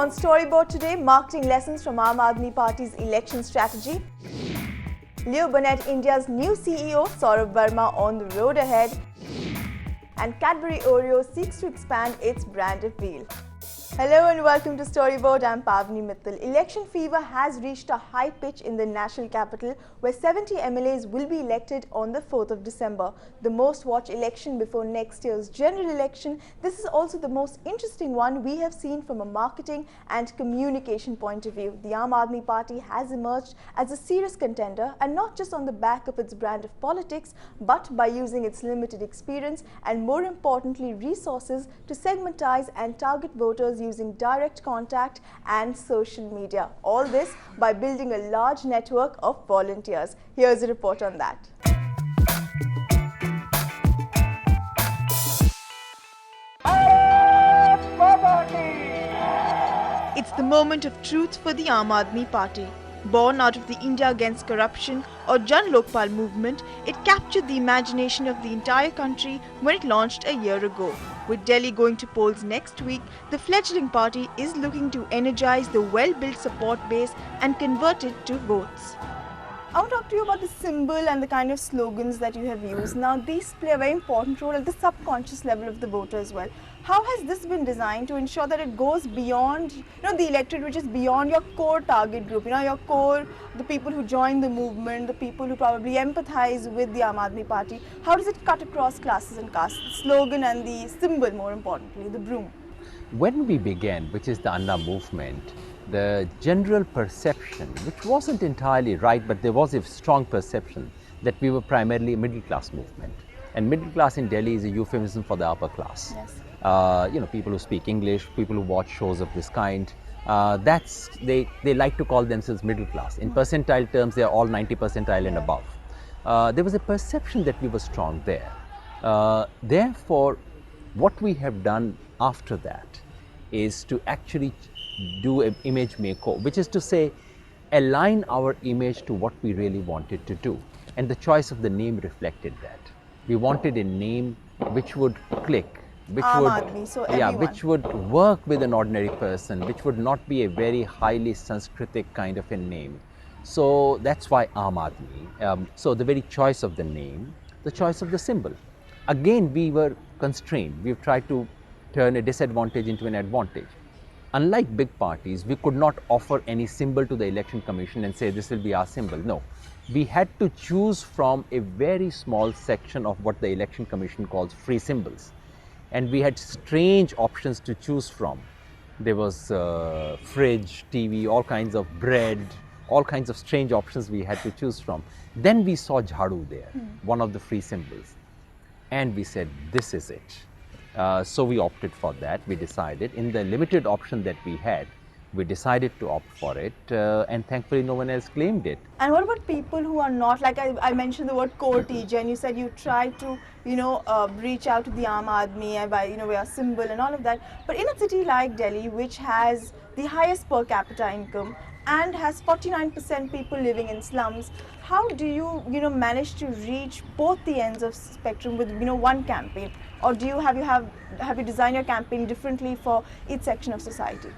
On Storyboard today, marketing lessons from Aam Aadmi Party's election strategy. Leo Burnett, India's new CEO, Saurabh Verma on the road ahead. And Cadbury Oreo seeks to expand its brand appeal. Hello and welcome to Storyboard. I'm Pavni Mittal. Election fever has reached a high pitch in the national capital, where 70 MLAs will be elected on the 4th of December. The most watched election before next year's general election. This is also the most interesting one we have seen from a marketing and communication point of view. The Aam Aadmi Party has emerged as a serious contender, and not just on the back of its brand of politics, but by using its limited experience and, more importantly, resources to segmentize and target voters using direct contact and social media. All this by building a large network of volunteers. Here's a report on that. It's the moment of truth for the Aam Aadmi Party. Born out of the India Against Corruption or Jan Lokpal movement, it captured the imagination of the entire country when it launched a year ago. With Delhi going to polls next week, the fledgling party is looking to energize the well-built support base and convert it to votes. I want to talk to you about the symbol and the kind of slogans that you have used. Now, these play a very important role at the subconscious level of the voter as well. How has this been designed to ensure that it goes beyond, the electorate, which is beyond your core target group, your core, the people who join the movement, the people who probably empathize with the Aam Aadmi Party? How does it cut across classes and castes? The slogan and the symbol, more importantly, the broom. When we began, which is the Anna movement, the general perception, which wasn't entirely right, but there was a strong perception that we were primarily a middle class movement. And middle class in Delhi is a euphemism for the upper class. Yes. People who speak English, people who watch shows of this kind, they like to call themselves middle class. In percentile terms, they are all 90 percentile and above. There was a perception that we were strong there. Therefore, what we have done after that is to actually do an image makeover, which is to say, align our image to what we really wanted to do. And the choice of the name reflected that. We wanted a name which would click, which which would work with an ordinary person, which would not be a very highly Sanskritic kind of a name. So that's why Aam Aadmi. So the very choice of the name, the choice of the symbol. Again, we were constrained. We've tried to turn a disadvantage into an advantage. Unlike big parties, we could not offer any symbol to the Election Commission and say this will be our symbol. No, we had to choose from a very small section of what the Election Commission calls free symbols. And we had strange options to choose from. There was fridge, TV, all kinds of bread, all kinds of strange options we had to choose from. Then we saw Jhadu there, one of the free symbols. And we said, this is it. So we opted for that. We decided in the limited option that we had, we decided to opt for it, and thankfully no one else claimed it. And what about people who are not, like I mentioned the word core TJ, and you said you tried to, reach out to the Aam Aadmi and by, wear a symbol and all of that. But in a city like Delhi, which has the highest per capita income and has 49% people living in slums, how do you, manage to reach both the ends of spectrum with, one campaign? Or do you have you designed your campaign differently for each section of society?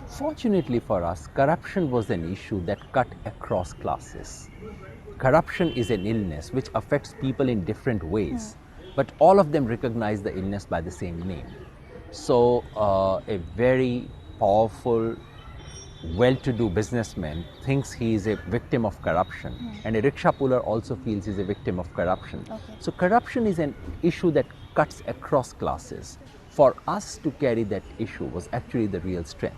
Fortunately for us, corruption was an issue that cut across classes. Corruption is an illness which affects people in different ways, but all of them recognize the illness by the same name. So a very powerful, well-to-do businessman thinks he is a victim of corruption, and a rickshaw puller also feels he is a victim of corruption. Okay. So corruption is an issue that cuts across classes. For us to carry that issue was actually the real strength.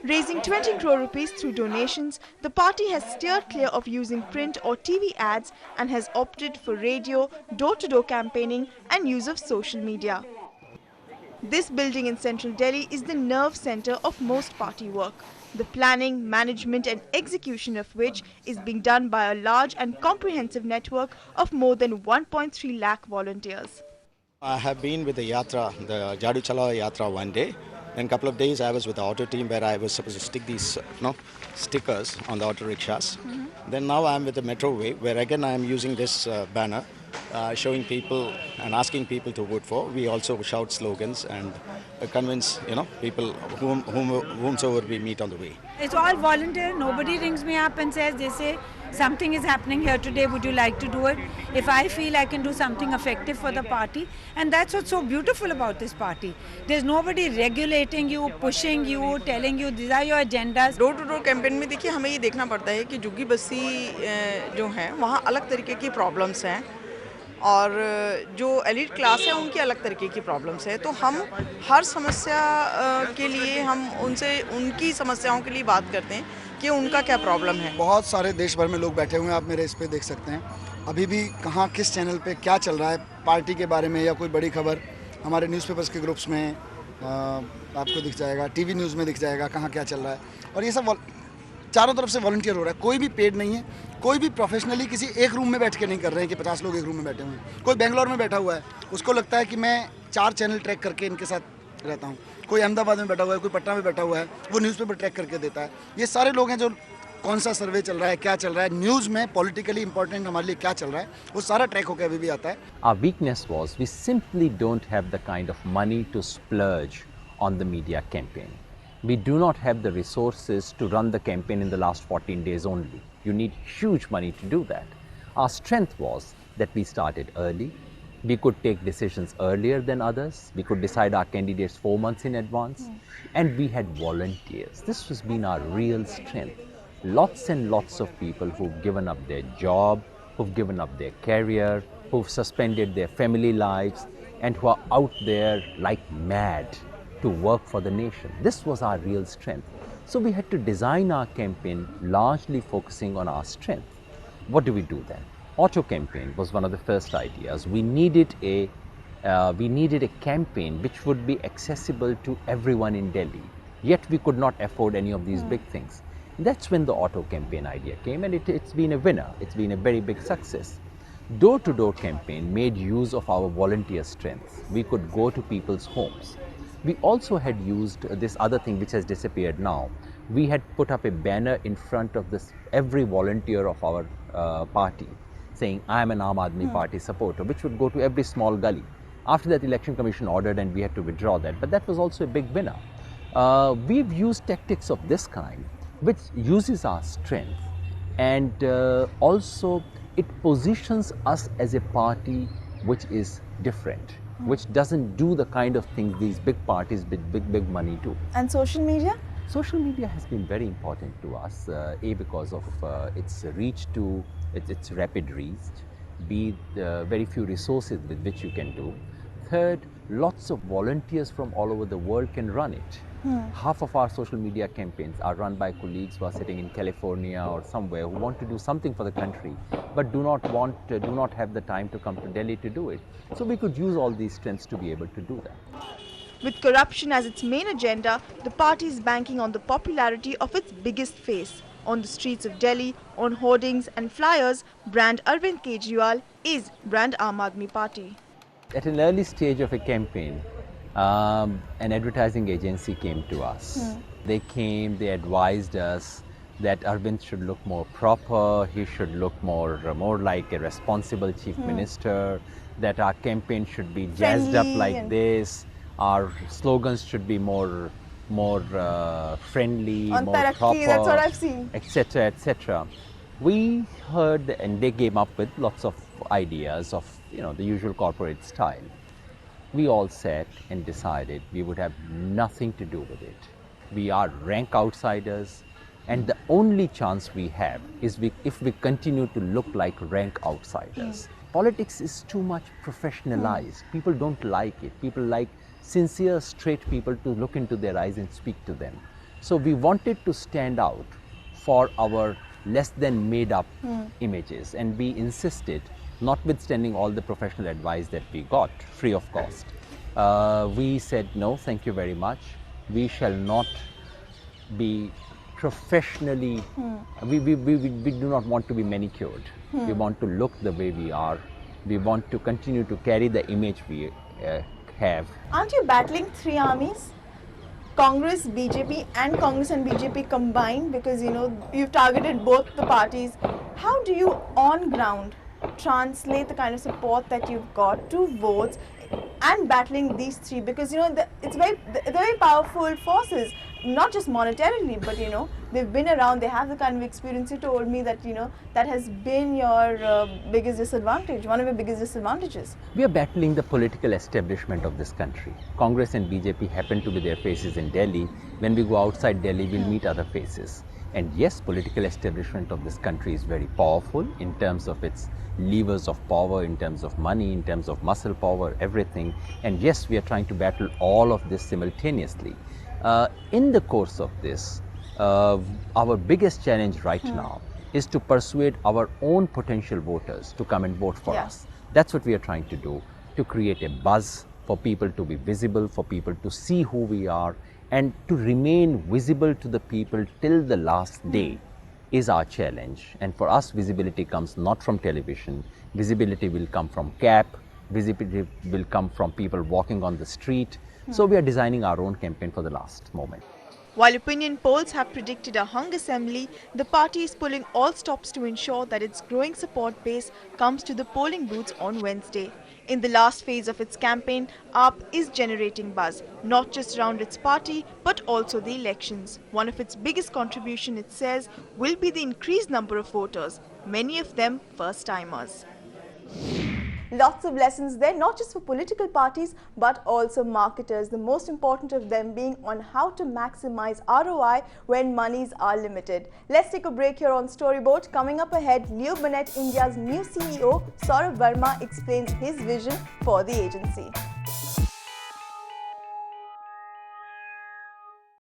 Raising 20 crore rupees through donations, the party has steered clear of using print or TV ads and has opted for radio, door-to-door campaigning and use of social media. This building in central Delhi is the nerve center of most party work, the planning, management and execution of which is being done by a large and comprehensive network of more than 1.3 lakh volunteers. I have been with the Yatra, the Jadu Chalao Yatra one day. Then a couple of days I was with the auto team where I was supposed to stick these stickers on the auto rickshaws. Then now I'm with the Metro Way, where again I am using this banner showing people and asking people to vote for. We also shout slogans and convince, people whomsoever we meet on the way. It's all volunteer. Nobody rings me up and says, they say, something is happening here today, would you like to do it? If I feel I can do something effective for the party, and that's what's so beautiful about this party. There's nobody regulating you, pushing you, telling you, these are your agendas. Door to door campaign में देखिए हमें ये देखना पड़ता है कि झुग्गी बस्ती जो हैं वहाँ अलग तरीके की प्रॉब्लम्स हैं और जो एलिट क्लास है उनकी अलग तरीके की प्रॉब्लम्स है, तो हम हर समस्या के लिए हम उनसे उनकी समस्याओं के लिए बात करते हैं कि उनका क्या प्रॉब्लम है। बहुत सारे देश भर में लोग बैठे हुए हैं, आप मेरे इस पे देख सकते हैं अभी भी कहाँ किस चैनल पे क्या चल रहा है पार्टी के बारे में या कोई बड़ी खबर हमारे न्यूज़पेपर्स के ग्रुप्स में आपको दिख जाएगा, टीवी न्यूज़ में दिख जाएगा कहाँ क्या चल रहा है। और ये सब चारों तरफ से वॉलंटियर हो रहा है, कोई भी पेड नहीं है, कोई भी प्रोफेशनली किसी एक रूम में बैठ के नहीं कर रहे हैं कि 50 लोग एक रूम में बैठे हुए हैं। कोई बेंगलोर में बैठा हुआ है, उसको लगता है कि मैं 4 चैनल ट्रैक करके इनके साथ रहता हूँ। कोई अहमदाबाद में बैठा हुआ है, कोई पटना में बैठा हुआ है, वो न्यूज़पेपर ट्रैक करके देता है। ये सारे लोग हैं जो कौन सा सर्वे चल रहा है, क्या चल रहा है, न्यूज़ में पॉलिटिकली इंपॉर्टेंट हमारे लिए क्या चल रहा है, वो सारा ट्रैक होकर अभी भी आता है। Our weakness was we simply don't have the kind of money to splurge on the media campaign. We do not have the resources to run the campaign in the last 14 days only. You need huge money to do that. Our strength was that we started early. We could take decisions earlier than others. We could decide our candidates 4 months in advance. And we had volunteers. This has been our real strength. Lots and lots of people who've given up their job, who've given up their career, who've suspended their family lives, and who are out there like mad to work for the nation. This was our real strength. So we had to design our campaign largely focusing on our strength. What do we do then? Auto campaign was one of the first ideas. We needed a campaign which would be accessible to everyone in Delhi. Yet we could not afford any of these big things. That's when the auto campaign idea came, and it's been a winner. It's been a very big success. Door-to-door campaign made use of our volunteer strength. We could go to people's homes. We also had used this other thing which has disappeared now. We had put up a banner in front of every volunteer of our party saying, I am an Aam Aadmi party supporter, which would go to every small gully. After that, Election Commission ordered and we had to withdraw that, but that was also a big winner. We've used tactics of this kind, which uses our strength, and also it positions us as a party which is different, which doesn't do the kind of things these big parties with big money do. And social media? Social media has been very important to us, A, because of its reach to, its rapid reach, B, the very few resources with which you can do. Third, lots of volunteers from all over the world can run it. Half of our social media campaigns are run by colleagues who are sitting in California or somewhere who want to do something for the country but do not have the time to come to Delhi to do it. So we could use all these strengths to be able to do that. With corruption as its main agenda, the party is banking on the popularity of its biggest face. On the streets of Delhi, on hoardings and flyers, brand Arvind Kejriwal is brand Aam Aadmi Party. At an early stage of a campaign, an advertising agency came to us. They came, they advised us that Arvind should look more proper, he should look more like a responsible chief minister, that our campaign should be jazzed up like this, our slogans should be more friendly, On more Tarakki, proper, that's what I've seen. etc., etc. We heard, and they came up with lots of ideas of, the usual corporate style. We all sat and decided we would have nothing to do with it. We are rank outsiders, and the only chance we have is if we continue to look like rank outsiders. Politics is too much professionalized. People don't like it. People like sincere, straight people to look into their eyes and speak to them. So we wanted to stand out for our less than made up images, and we insisted, notwithstanding all the professional advice that we got free of cost, we said no, thank you very much. We shall not be professionally, we do not want to be manicured. We want to look the way we are. We want to continue to carry the image we have. Aren't you battling three armies? Congress, BJP and Congress and BJP combined, because you've targeted both the parties. How do you on ground translate the kind of support that you've got to votes and battling these three, because they're very powerful forces, not just monetarily, but they've been around, they have the kind of experience. You told me that that has been your biggest disadvantage, one of your biggest disadvantages. We are battling the political establishment of this country. Congress and BJP happen to be their faces in Delhi. When we go outside Delhi, we'll meet other faces. And yes, political establishment of this country is very powerful in terms of its levers of power, in terms of money, in terms of muscle power, everything. And yes, we are trying to battle all of this simultaneously. In the course of this, our biggest challenge right now is to persuade our own potential voters to come and vote for us. That's what we are trying to do, to create a buzz for people to be visible, for people to see who we are, and to remain visible to the people till the last day is our challenge. And for us, visibility comes not from television. Visibility will come from CAP. Visibility will come from people walking on the street. So we are designing our own campaign for the last moment. While opinion polls have predicted a hung assembly, the party is pulling all stops to ensure that its growing support base comes to the polling booths on Wednesday. In the last phase of its campaign, AAP is generating buzz, not just around its party, but also the elections. One of its biggest contribution, it says, will be the increased number of voters, many of them first-timers. Lots of lessons there, not just for political parties, but also marketers. The most important of them being on how to maximize ROI when monies are limited. Let's take a break here on Storyboard. Coming up ahead, Leo Burnett India's new CEO, Saurabh Verma, explains his vision for the agency.